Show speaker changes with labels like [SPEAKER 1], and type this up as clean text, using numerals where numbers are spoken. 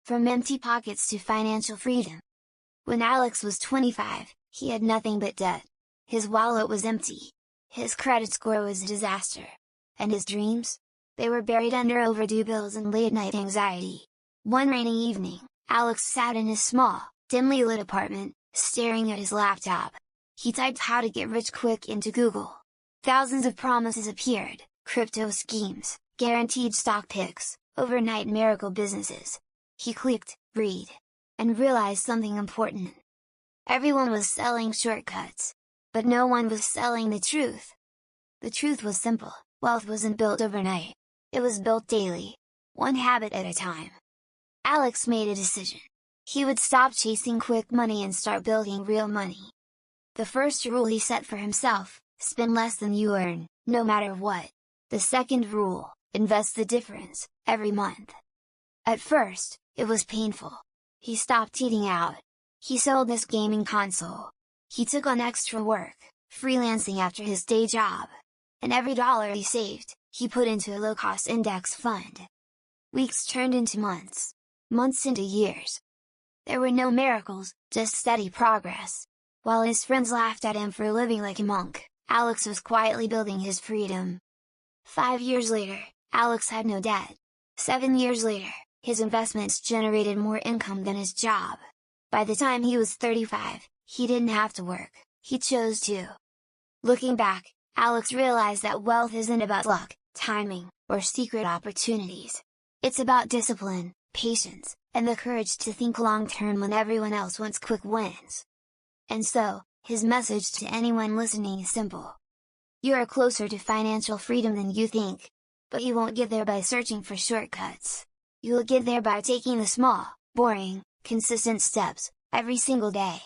[SPEAKER 1] From empty pockets to financial freedom. When Alex was 25, he had nothing but debt. His wallet was empty. His credit score was a disaster. And his dreams? They were buried under overdue bills and late-night anxiety. One rainy evening, Alex sat in his small, dimly lit apartment, staring at his laptop. He typed "how to get rich quick" into Google. Thousands of promises appeared: crypto schemes, guaranteed stock picks, overnight miracle businesses. He clicked "read," and realized something important. Everyone was selling shortcuts. But no one was selling the truth. The truth was simple: wealth wasn't built overnight. It was built daily. One habit at a time. Alex made a decision. He would stop chasing quick money and start building real money. The first rule he set for himself: spend less than you earn, no matter what. The second rule: invest the difference, every month. At first, it was painful. He stopped eating out. He sold his gaming console. He took on extra work, freelancing after his day job. And every dollar he saved, he put into a low-cost index fund. Weeks turned into months. Months into years. There were no miracles, just steady progress. While his friends laughed at him for living like a monk, Alex was quietly building his freedom. 5 years later, Alex had no debt. 7 years later, his investments generated more income than his job. By the time he was 35, he didn't have to work, he chose to. Looking back, Alex realized that wealth isn't about luck, timing, or secret opportunities. It's about discipline, patience, and the courage to think long-term when everyone else wants quick wins. And so, his message to anyone listening is simple. You are closer to financial freedom than you think. But you won't get there by searching for shortcuts. You'll get there by taking the small, boring, consistent steps, every single day.